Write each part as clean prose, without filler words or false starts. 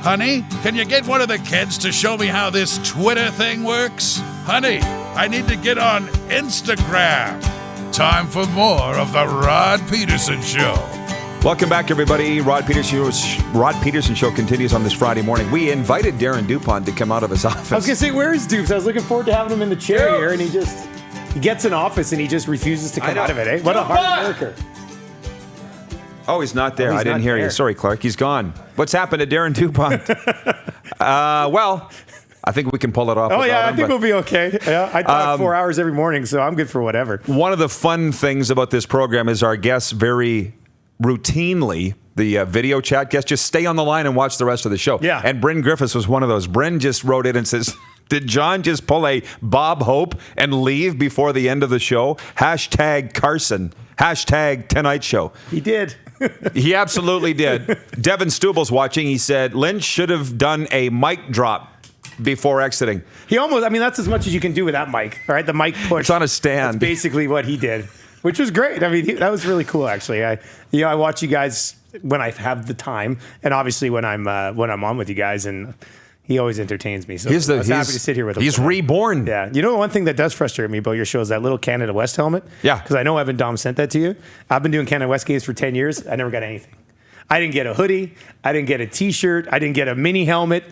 Honey, can you get one of the kids to show me how this Twitter thing works? Honey, I need to get on Instagram. Time for more of the Rod Pedersen Show. Welcome back, everybody. Rod Pedersen Show continues on this Friday morning. We invited Darren DuPont to come out of his office. I was going to say, where is Dupes? I was looking forward to having him in the chair here, and he gets in office and he just refuses to come out of it. Eh? What a hard worker. Oh, he's not there. I didn't hear you. Sorry, Clark. He's gone. What's happened to Darren DuPont? Well, I think we can pull it off. Oh, yeah, I think we'll be okay. Yeah, I talk 4 hours every morning, so I'm good for whatever. One of the fun things about this program is our guests very routinely, the video chat guests, just stay on the line and watch the rest of the show. Yeah. And Bryn Griffiths was one of those. Bryn just wrote in and says, did John just pull a Bob Hope and leave before the end of the show? Hashtag Carson. Hashtag Tonight Show. He did. He absolutely did. Devin Stubel's watching. He said Lynch should have done a mic drop before exiting. He almost, that's as much as you can do with that mic. All right, the mic push. It's on a stand. That's basically what he did, which was great. That was really cool, actually. I watch you guys when I have the time, and obviously when I'm on with you guys, and he always entertains me. So I was happy to sit here with him. He's reborn. Yeah. You know, one thing that does frustrate me about your show is that little Canada West helmet. Yeah. Because I know Evan Dom sent that to you. I've been doing Canada West games for 10 years. I never got anything. I didn't get a hoodie. I didn't get a T-shirt. I didn't get a mini helmet,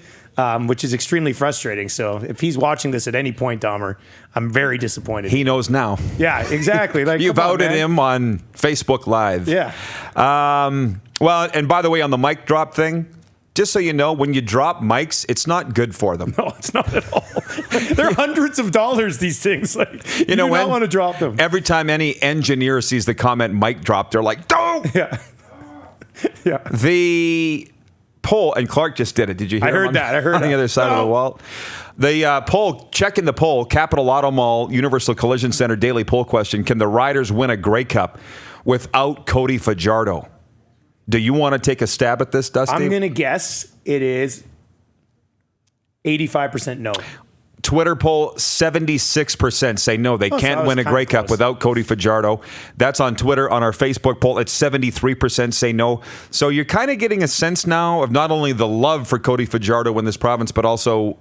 which is extremely frustrating. So if he's watching this at any point, Dahmer, I'm very disappointed. He knows now. Yeah, exactly. Like, you've outed him on Facebook Live. Yeah. Well, and by the way, on the mic drop thing, just so you know, when you drop mics, it's not good for them. No, it's not at all. They're hundreds of dollars, these things. Like, you do not want to drop them. Every time any engineer sees the comment mic drop, they're like, don't! Yeah. Yeah. The poll, and Clark just did it. Did you hear I heard that. I heard on the other side of the wall. The poll, checking the poll, Capital Auto Mall, Universal Collision Center, daily poll question, can the Riders win a Grey Cup without Cody Fajardo? Do you want to take a stab at this, Dusty? I'm going to guess it is 85% no. Twitter poll, 76% say no. They can't win a Grey Cup without Cody Fajardo. That's on Twitter. On our Facebook poll, it's 73% say no. So you're kind of getting a sense now of not only the love for Cody Fajardo in this province, but also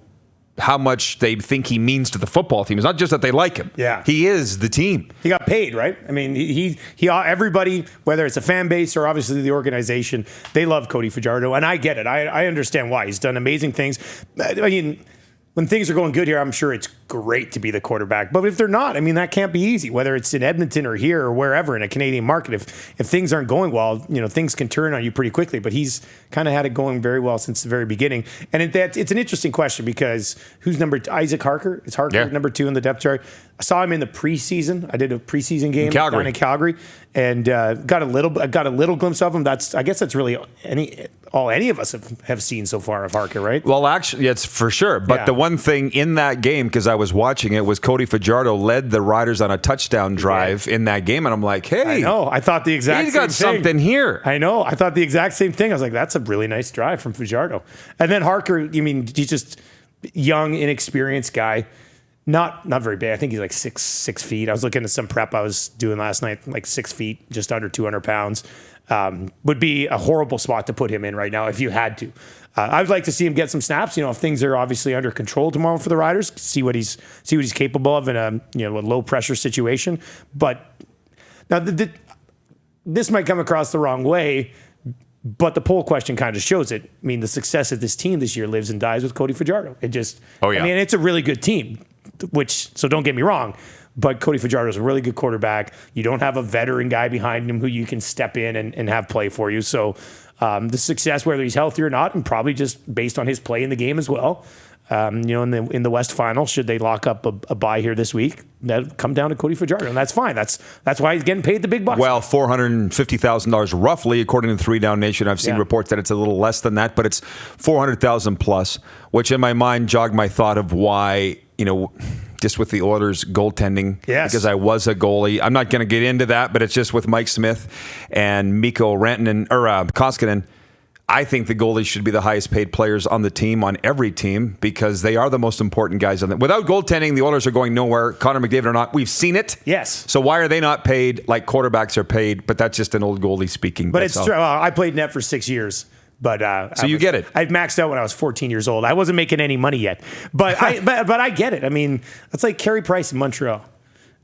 how much they think he means to the football team. It's not just that they like him. Yeah. He is the team. He got paid, right? I mean, he everybody, whether it's a fan base or obviously the organization, they love Cody Fajardo, and I get it. I understand why. He's done amazing things. I mean, when things are going good here, I'm sure it's great to be the quarterback. But if they're not, that can't be easy, whether it's in Edmonton or here or wherever in a Canadian market. If things aren't going well, things can turn on you pretty quickly. But he's kind of had it going very well since the very beginning. And it's an interesting question because who's Isaac Harker? Is Harker number 2 in the depth chart? I saw him in the preseason. I did a preseason game down in Calgary, and got a little glimpse of him. I guess that's really all any of us have seen so far of Harker, right? Well, actually, it's for sure. But the one thing in that game, because I was watching it, was Cody Fajardo led the Riders on a touchdown drive in that game, and I'm like, hey, I know. I thought the exact he's got something here. I know. I thought the exact same thing. I was like, that's a really nice drive from Fajardo. And then Harker, he's just young, inexperienced guy. Not very big. I think he's like 6 feet. I was looking at some prep I was doing last night, like 6 feet, just under 200 pounds. Would be a horrible spot to put him in right now if you had to. I would like to see him get some snaps. If things are obviously under control tomorrow for the Riders, see what he's capable of in a low pressure situation. But now this might come across the wrong way. But the poll question kind of shows it. The success of this team this year lives and dies with Cody Fajardo. It just, it's a really good team. So don't get me wrong, but Cody Fajardo is a really good quarterback. You don't have a veteran guy behind him who you can step in and have play for you. So the success, whether he's healthy or not, and probably just based on his play in the game as well. In the West Final, should they lock up a bye here this week, that'll come down to Cody Fajardo, and that's fine. That's why he's getting paid the big bucks. Well, $450,000 roughly, according to 3 Down Nation. I've seen reports that it's a little less than that, but it's $400,000 plus, which in my mind jogged my thought of why, just with the Oilers goaltending, because I was a goalie. I'm not going to get into that, but it's just with Mike Smith and Mikko Koskinen. I think the goalies should be the highest paid players on the team, on every team, because they are the most important guys on it. Without goaltending, the Oilers are going nowhere. Connor McDavid or not, we've seen it. Yes. So why are they not paid like quarterbacks are paid? But that's just an old goalie speaking. But it's true. I played net for 6 years. But so you get it. I maxed out when I was 14 years old. I wasn't making any money yet, but I get it. I mean, it's like Carey Price in Montreal.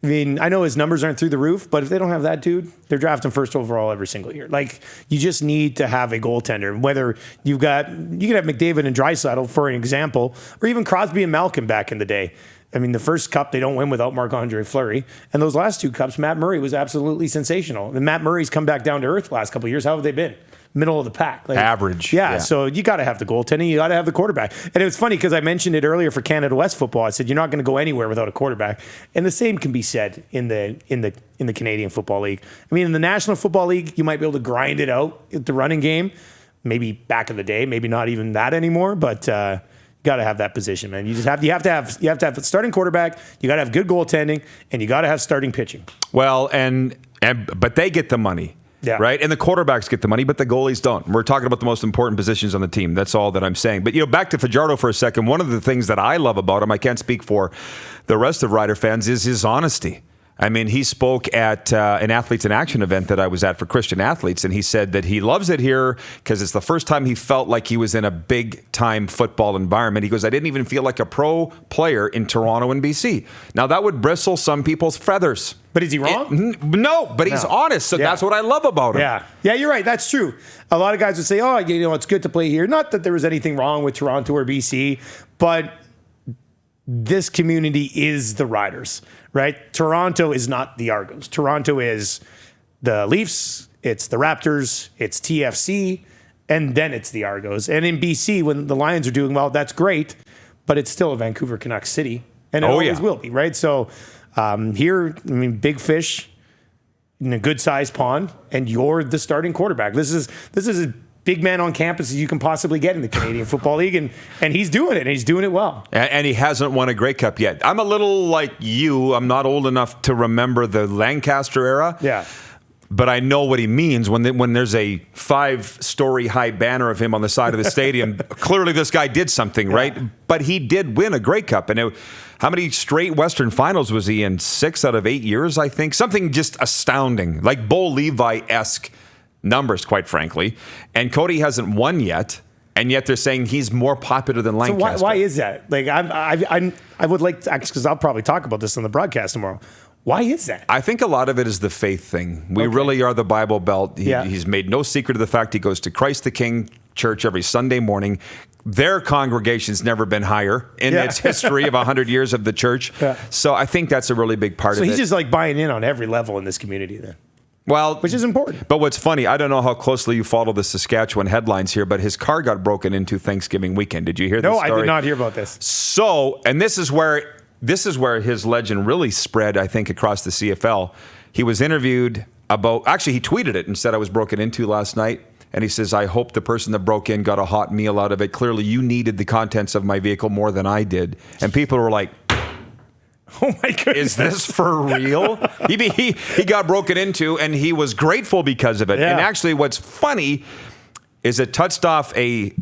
I mean, I know his numbers aren't through the roof, but if they don't have that dude, they're drafting first overall every single year. Like, you just need to have a goaltender. Whether you can have McDavid and Draisaitl for an example, or even Crosby and Malkin back in the day. I mean, the first cup they don't win without Marc-Andre Fleury, and those last two cups, Matt Murray was absolutely sensational. And Matt Murray's come back down to earth the last couple of years. How have they been? Middle of the pack. Like, average. Yeah, so you got to have the goaltending. You got to have the quarterback. And it was funny because I mentioned it earlier for Canada West football. I said, you're not going to go anywhere without a quarterback. And the same can be said in the Canadian Football League. I mean, in the National Football League, you might be able to grind it out at the running game. Maybe back in the day, maybe not even that anymore, but you got to have that position, man. You have to have a starting quarterback, you got to have good goaltending, and you got to have starting pitching. Well, but they get the money. Yeah. Right? And the quarterbacks get the money, but the goalies don't. We're talking about the most important positions on the team. That's all that I'm saying. But, back to Fajardo for a second. One of the things that I love about him, I can't speak for the rest of Rider fans, is his honesty. I mean, he spoke at an Athletes in Action event that I was at for Christian athletes, and he said that he loves it here because it's the first time he felt like he was in a big-time football environment. He goes, I didn't even feel like a pro player in Toronto and BC. Now, that would bristle some people's feathers. But is he wrong? No, but he's honest, so that's what I love about him. Yeah, you're right. That's true. A lot of guys would say, it's good to play here. Not that there was anything wrong with Toronto or BC, but this community is the Riders, right? Toronto is not the Argos. Toronto is the Leafs, it's the Raptors, it's TFC, and then it's the Argos. And in BC, when the Lions are doing well, that's great, but it's still a Vancouver Canucks city, and it always will be, right? So here, I mean, big fish in a good-sized pond, and you're the starting quarterback. This is a big man on campus as you can possibly get in the Canadian Football League, and he's doing it, and he's doing it well. And he hasn't won a Grey Cup yet. I'm a little like you. I'm not old enough to remember the Lancaster era. Yeah. But I know what he means when there's a 5-story high banner of him on the side of the stadium. Clearly, this guy did something, right? But he did win a Grey Cup. And how many straight Western Finals was he in? 6 out of 8 years, I think. Something just astounding, like Bo Levi-esque numbers, quite frankly. And Cody hasn't won yet, and yet they're saying he's more popular than Lancaster. So why is that? Like, I would like to, because I'll probably talk about this on the broadcast tomorrow. Why is that? I think a lot of it is the faith thing. We really are the Bible Belt. He's made no secret of the fact he goes to Christ the King Church every Sunday morning. Their congregation's never been higher in its history of 100 years of the church. Yeah. So I think that's a really big part of it. So he's just like buying in on every level in this community then. Well, which is important. But what's funny, I don't know how closely you follow the Saskatchewan headlines here, but his car got broken into Thanksgiving weekend. Did you hear this story? No, I did not hear about this. So, and this is where his legend really spread, I think, across the CFL. He was interviewed about, actually, he tweeted it and said, I was broken into last night. And he says, I hope the person that broke in got a hot meal out of it. Clearly, you needed the contents of my vehicle more than I did. And people were like, oh my goodness. Is this for real? he got broken into, and he was grateful because of it. Yeah. And actually, what's funny is it touched off a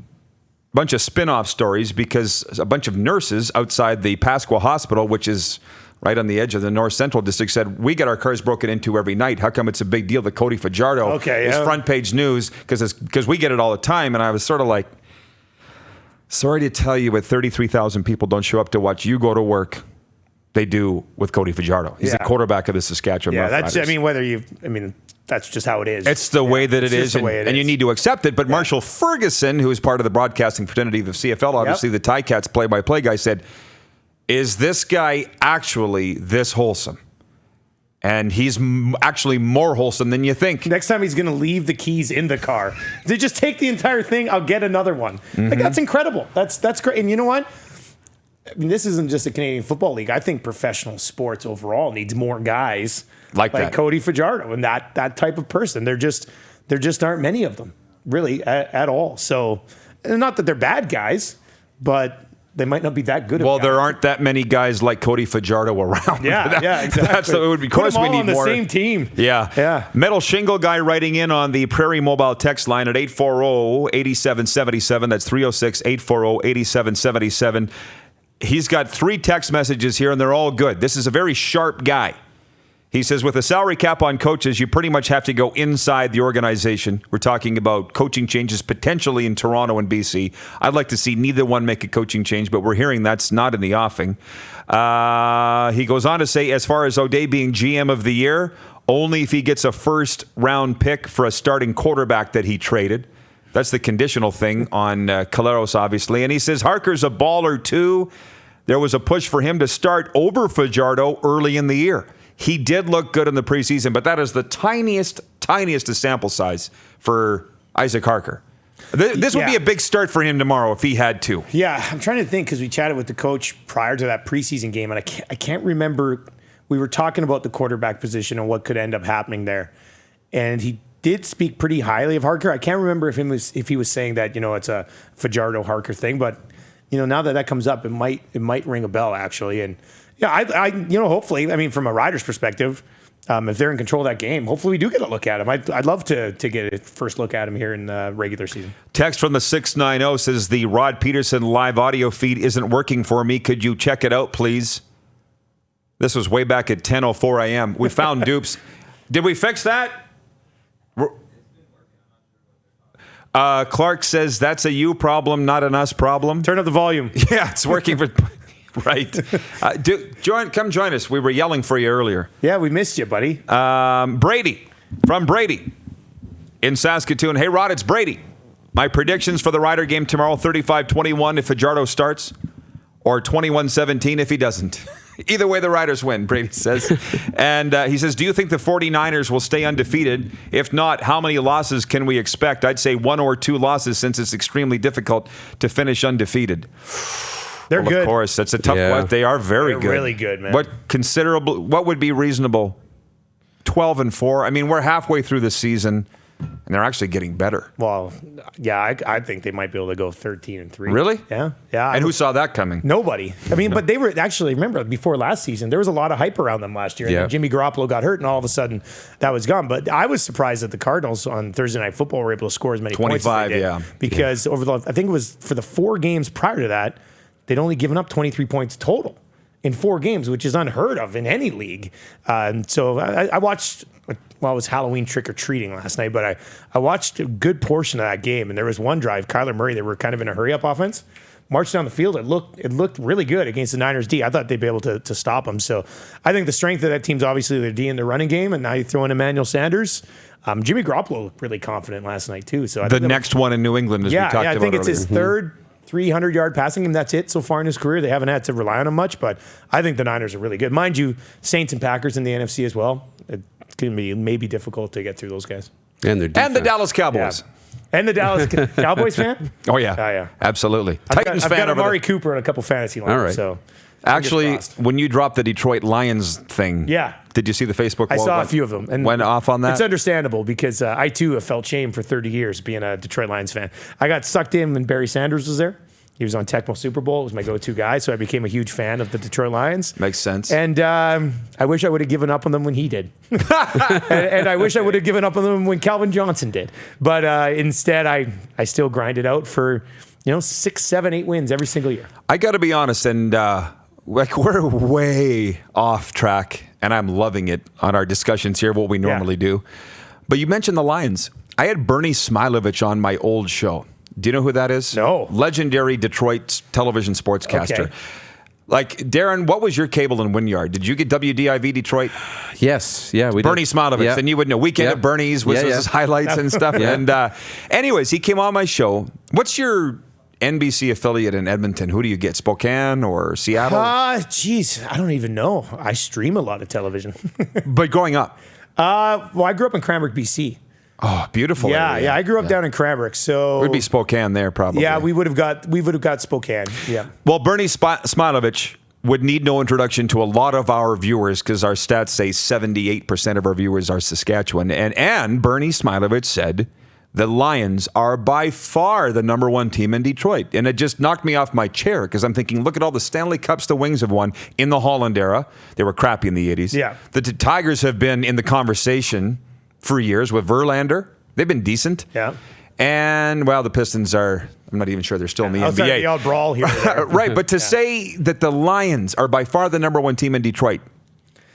bunch of spin-off stories because a bunch of nurses outside the Pasqua Hospital, which is right on the edge of the North Central District, said, we get our cars broken into every night. How come it's a big deal that Cody Fajardo is front page news? Because we get it all the time. And I was sort of like, sorry to tell you, but 33,000 people don't show up to watch you go to work. They do with Cody Fajardo. He's the quarterback of the Saskatchewan Roughriders. That's just how it is. It's the way that it is, and you need to accept it. But Marshall Ferguson, who is part of the broadcasting fraternity of the CFL, obviously the Ticats play-by-play guy, said, is this guy actually this wholesome? And he's actually more wholesome than you think. Next time he's going to leave the keys in the car. They just take the entire thing, I'll get another one. Mm-hmm. Like, that's incredible. That's great. And you know what? I mean, this isn't just a Canadian Football League. I think professional sports overall needs more guys like Cody Fajardo and that type of person. There just aren't many of them, really, at all. So, not that they're bad guys, but they might not be that good. Well, there aren't that many guys like Cody Fajardo around. Yeah, exactly. That's the, it would be. Of course, we need on the more. Same team. Yeah. Metal Shingle guy writing in on the Prairie Mobile text line at 840-8777. That's 306-840-8777. He's got 3 text messages here, and they're all good. This is a very sharp guy. He says, with a salary cap on coaches, you pretty much have to go inside the organization. We're talking about coaching changes potentially in Toronto and BC. I'd like to see neither one make a coaching change, but we're hearing that's not in the offing. He goes on to say, as far as O'Day being GM of the year, only if he gets a first-round pick for a starting quarterback that he traded. That's the conditional thing on Caleros, obviously. And he says, Harker's a baller, too. There was a push for him to start over Fajardo early in the year. He did look good in the preseason, but that is the tiniest sample size for Isaac Harker. This would be a big start for him tomorrow if he had to. Yeah, I'm trying to think because we chatted with the coach prior to that preseason game, and I can't remember. We were talking about the quarterback position and what could end up happening there, and he did speak pretty highly of Harker. I can't remember if he was saying that it's a Fajardo Harker thing, but now that comes up, it might ring a bell actually, and. Yeah, I hopefully, I mean, from a Riders perspective, if they're in control of that game, hopefully we do get a look at him. I'd love to get a first look at him here in the regular season. Text from the 690 says, the Rod Pedersen live audio feed isn't working for me. Could you check it out, please? This was way back at 10:04 a.m. We found dupes. Did we fix that? Clark says, that's a you problem, not an us problem. Turn up the volume. Yeah, it's working for... Right. Come join us. We were yelling for you earlier. Yeah, we missed you, buddy. Brady from Brady in Saskatoon. Hey, Rod, it's Brady. My predictions for the Rider game tomorrow, 35-21 if Fajardo starts, or 21-17 if he doesn't. Either way, the Riders win, Brady says. And he says, do you think the 49ers will stay undefeated? If not, how many losses can we expect? I'd say 1 or 2 losses since it's extremely difficult to finish undefeated. They're good. Of course, that's a tough one. They are very good. Really good, man. What would be reasonable? 12-4. I mean, we're halfway through the season, and they're actually getting better. Well, yeah, I think they might be able to go 13-3. Really? Yeah. And who saw that coming? Nobody. I mean, but they were actually, remember, before last season, there was a lot of hype around them last year. And then Jimmy Garoppolo got hurt, and all of a sudden that was gone. But I was surprised that the Cardinals on Thursday Night Football were able to score as many points as they did. Because I think it was for the 4 games prior to that, they'd only given up 23 points total in 4 games, which is unheard of in any league. So I watched, it was Halloween trick-or-treating last night, but I watched a good portion of that game, and there was one drive, Kyler Murray, they were kind of in a hurry-up offense, marched down the field. It looked really good against the Niners D. I thought they'd be able to stop them. So I think the strength of that team's obviously their D in the running game, and now you throw in Emmanuel Sanders. Jimmy Garoppolo looked really confident last night, too. So the next one in New England, as we talked about I think it's earlier. his third 300-yard passing game. That's it so far in his career. They haven't had to rely on him much, but I think the Niners are really good. Mind you, Saints and Packers in the NFC as well. It's going to be maybe difficult to get through those guys. And the Dallas Cowboys. Yeah. And the Dallas Cowboys fan? Oh, yeah. Absolutely. I've got Amari Cooper in a couple fantasy lines. All right. So actually, when you dropped the Detroit Lions thing, did you see the Facebook wall? I saw a few of them. And went off on that? It's understandable because I, too, have felt shame for 30 years being a Detroit Lions fan. I got sucked in when Barry Sanders was there. He was on Tecmo Super Bowl. It was my go-to guy, so I became a huge fan of the Detroit Lions. Makes sense. And I wish I would have given up on them when he did. and I wish I would have given up on them when Calvin Johnson did. But instead, I still grind it out for 6, 7, 8 wins every single year. I got to be honest, and we're way off track, and I'm loving it on our discussions here, what we normally do. But you mentioned the Lions. I had Bernie Smilovich on my old show. Do you know who that is? No. Legendary Detroit television sportscaster. Okay. Like, Darren, what was your cable and Wynyard? Did you get WDIV Detroit? Yes. Yeah, we did. Bernie Smilovich. Then you would know. Weekend at Bernie's was his highlights and stuff. And anyways, he came on my show. What's your NBC affiliate in Edmonton? Who do you get? Spokane or Seattle? Geez, I don't even know. I stream a lot of television. But growing up? I grew up in Cranbrook, BC. Oh, beautiful. Yeah. I grew up down in Cranbrook, so it would be Spokane there, probably. Yeah, we would have got Spokane. Yeah. Well, Bernie Smilovich would need no introduction to a lot of our viewers because our stats say 78% of our viewers are Saskatchewan. And Bernie Smilovich said the Lions are by far the number 1 team in Detroit. And it just knocked me off my chair because I'm thinking, look at all the Stanley Cups the Wings have won in the Holland era. They were crappy in the 80s. Yeah. The Tigers have been in the conversation for years with Verlander. They've been decent. Yeah. And, the Pistons are, I'm not even sure they're still in the NBA. Outside the odd brawl here. Right, but to say that the Lions are by far the number 1 team in Detroit,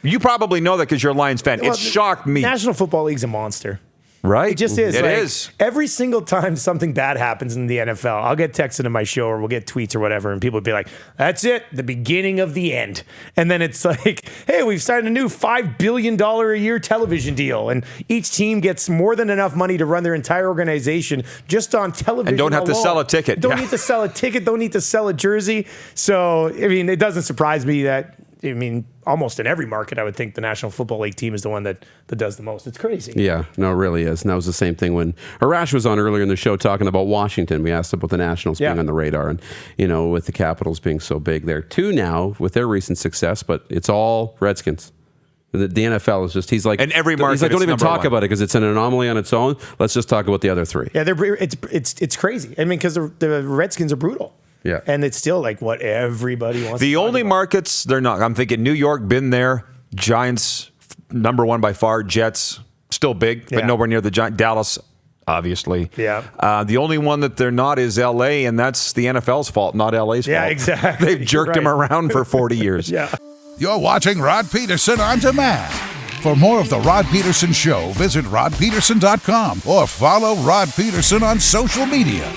You probably know that because you're a Lions fan. Well, it shocked me. National Football League's a monster. Right? It just is. It Like, is. Every single time something bad happens in the NFL, I'll get texted in my show or we'll get tweets or whatever, and people would be like, that's it, the beginning of the end. And then it's like, hey, we've signed a new $5 billion a year television deal. And each team gets more than enough money to run their entire organization just on television. And don't have to alone. sell a ticket. Don't need to sell a ticket. Don't need to sell a jersey. So, I mean, it doesn't surprise me that, I mean, almost in every market, I would think the National Football League team is the one that does the most. It's crazy. Yeah, no, it really is. And that was the same thing when Arash was on earlier in the show talking about Washington. We asked about the Nationals being on the radar and, with the Capitals being so big there too now with their recent success, but it's all Redskins. The NFL is just, he's like, in every market, he's like, don't even talk one. about it because it's an anomaly on its own. Let's just talk about the other three. Yeah, it's crazy. I mean, because the Redskins are brutal. Yeah. And it's still like what everybody wants. The only markets they're not. I'm thinking New York, been there. Giants, number one by far. Jets, still big, but nowhere near the Giants. Dallas, obviously. Yeah. The only one that they're not is L.A., and that's the NFL's fault, not L.A.'s fault. Yeah, exactly. They've jerked him around for 40 years. Yeah. You're watching Rod Pedersen on demand. For more of The Rod Pedersen Show, visit rodpedersen.com or follow Rod Pedersen on social media.